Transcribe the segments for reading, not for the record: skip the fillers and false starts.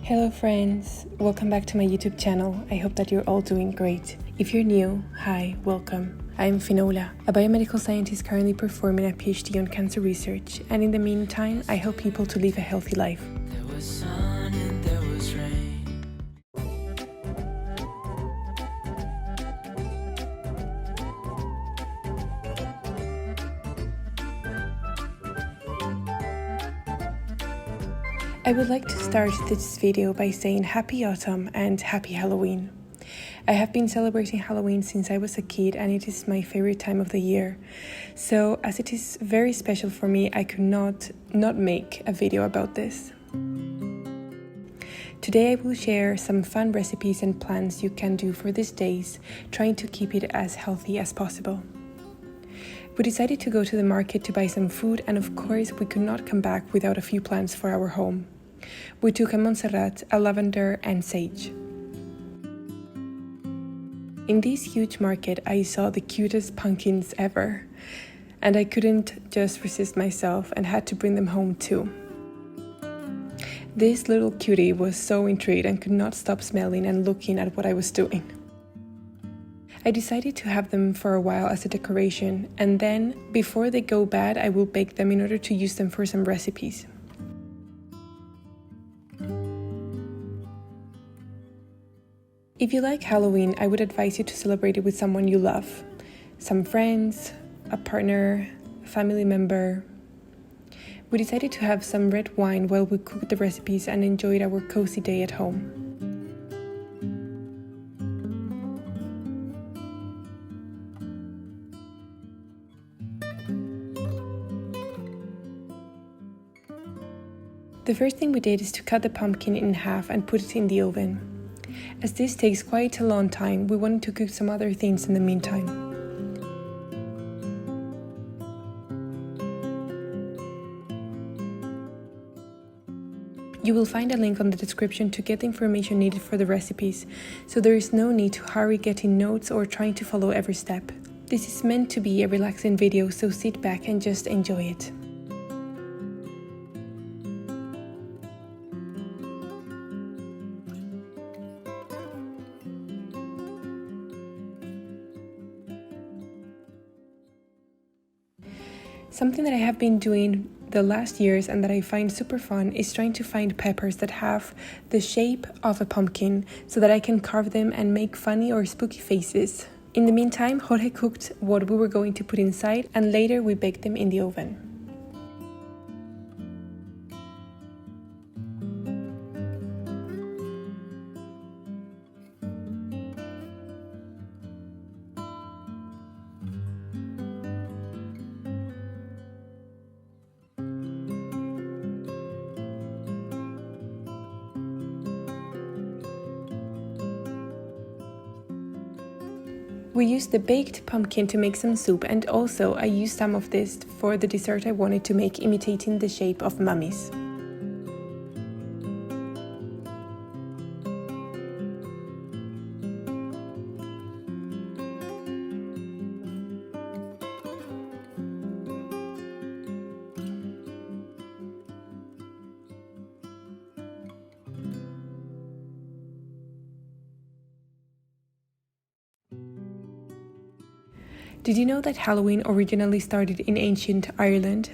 Hello friends, welcome back to my YouTube channel. I hope that you're all doing great. If you're new, hi, welcome. I'm Finoula, a biomedical scientist currently performing a PhD on cancer research, and in the meantime, I help people to live a healthy life. There was sun and there was rain. I would like to start this video by saying happy autumn and happy Halloween. I have been celebrating Halloween since I was a kid and it is my favorite time of the year. So as it is very special for me, I could not make a video about this. Today I will share some fun recipes and plans you can do for these days, trying to keep it as healthy as possible. We decided to go to the market to buy some food, and of course we could not come back without a few plants for our home. We took a Montserrat, a lavender and sage. In this huge market I saw the cutest pumpkins ever, and I couldn't just resist myself and had to bring them home too. This little cutie was so intrigued and could not stop smelling and looking at what I was doing. I decided to have them for a while as a decoration, and then, before they go bad, I will bake them in order to use them for some recipes. If you like Halloween, I would advise you to celebrate it with someone you love. Some friends, a partner, a family member. We decided to have some red wine while we cooked the recipes and enjoyed our cozy day at home. The first thing we did is to cut the pumpkin in half and put it in the oven. As this takes quite a long time, we wanted to cook some other things in the meantime. You will find a link on the description to get the information needed for the recipes, so there is no need to hurry getting notes or trying to follow every step. This is meant to be a relaxing video, so sit back and just enjoy it. Something that I have been doing the last years and that I find super fun is trying to find peppers that have the shape of a pumpkin so that I can carve them and make funny or spooky faces. In the meantime, Jorge cooked what we were going to put inside, and later we baked them in the oven. We used the baked pumpkin to make some soup, and also I used some of this for the dessert I wanted to make, imitating the shape of mummies. Did you know that Halloween originally started in ancient Ireland?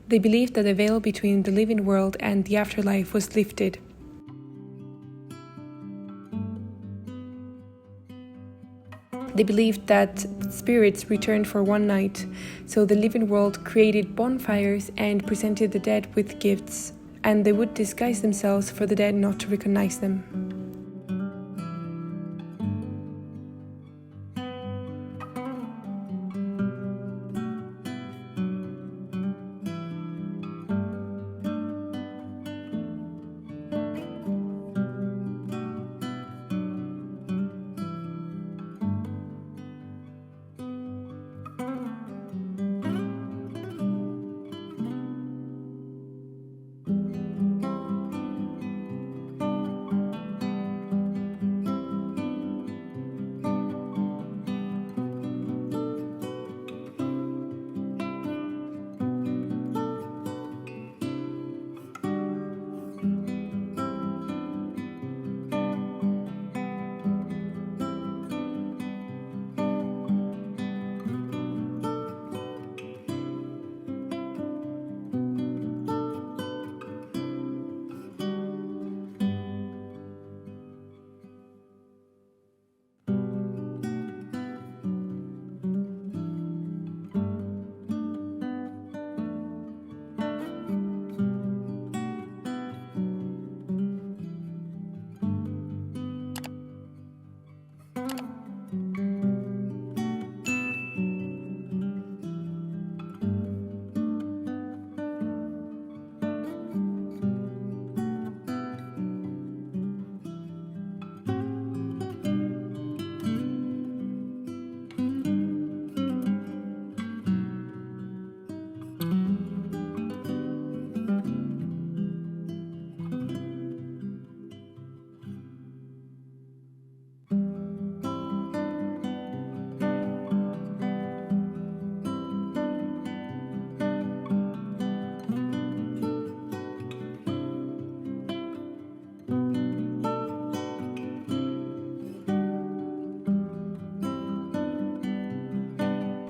They believed that the veil between the living world and the afterlife was lifted. They believed that spirits returned for one night, so the living world created bonfires and presented the dead with gifts, and they would disguise themselves for the dead not to recognize them.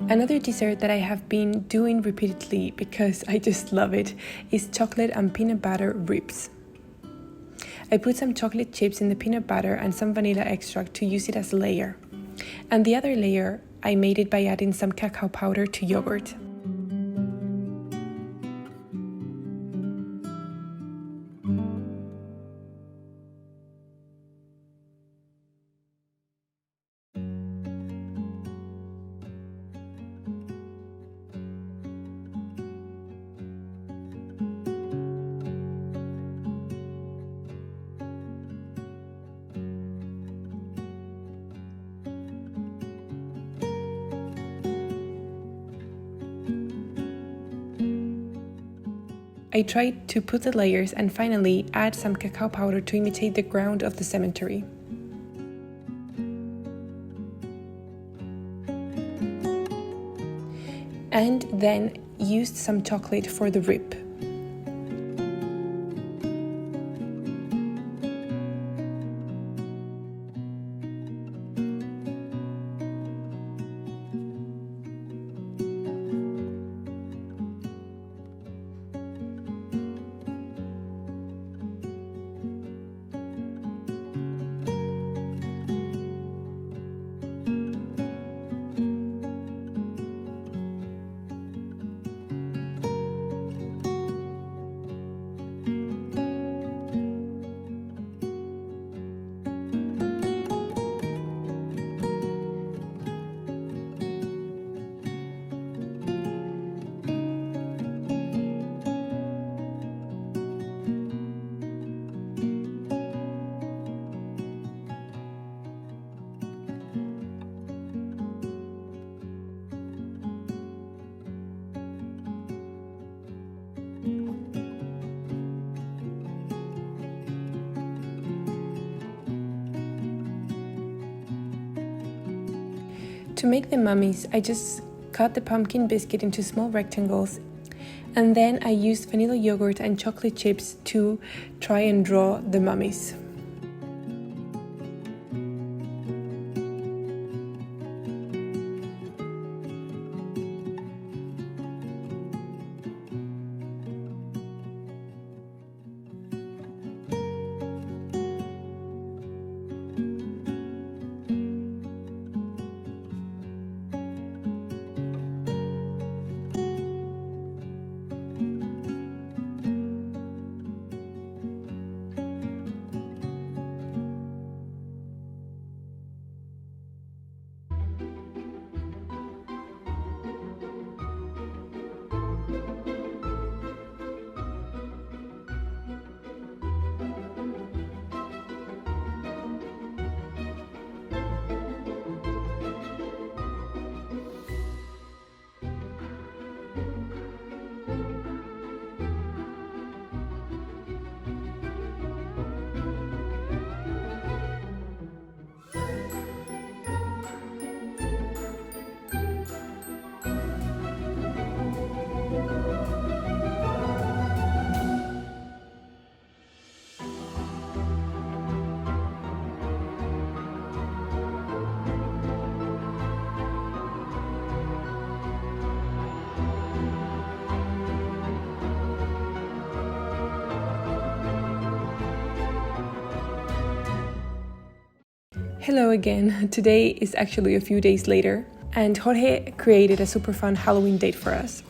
Another dessert that I have been doing repeatedly because I just love it is chocolate and peanut butter ribs. I put some chocolate chips in the peanut butter and some vanilla extract to use it as a layer. And the other layer, I made it by adding some cacao powder to yogurt. I tried to put the layers and finally add some cacao powder to imitate the ground of the cemetery. And then used some chocolate for the rib. To make the mummies, I just cut the pumpkin biscuit into small rectangles, and then I used vanilla yogurt and chocolate chips to try and draw the mummies. Hello again. Today is actually a few days later, and Jorge created a super fun Halloween date for us.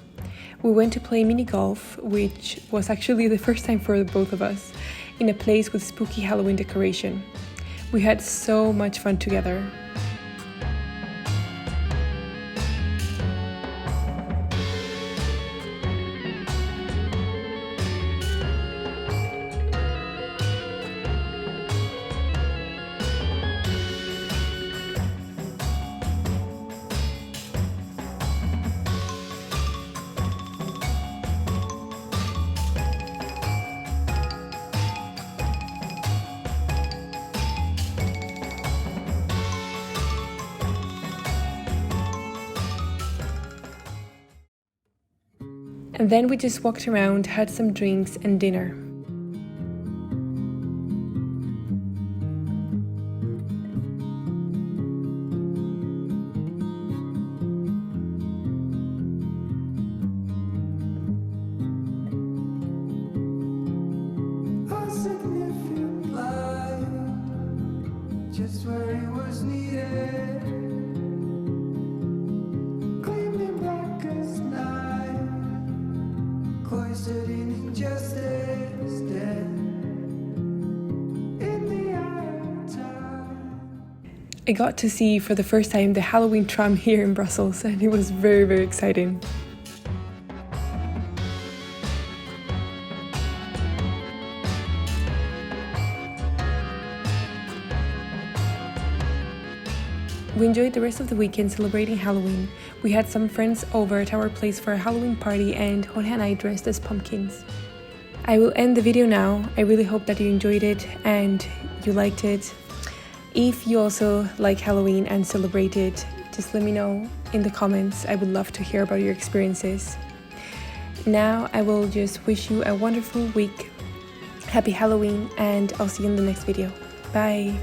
We went to play mini golf, which was actually the first time for the both of us, in a place with spooky Halloween decoration. We had so much fun together. And then we just walked around, had some drinks and dinner. I got to see for the first time the Halloween tram here in Brussels, and it was very, very exciting. We enjoyed the rest of the weekend celebrating Halloween. We had some friends over at our place for a Halloween party, and Jorge and I dressed as pumpkins. I will end the video now. I really hope that you enjoyed it and you liked it. If you also like Halloween and celebrate it, just let me know in the comments. I would love to hear about your experiences. Now I will just wish you a wonderful week. Happy Halloween, and I'll see you in the next video. Bye!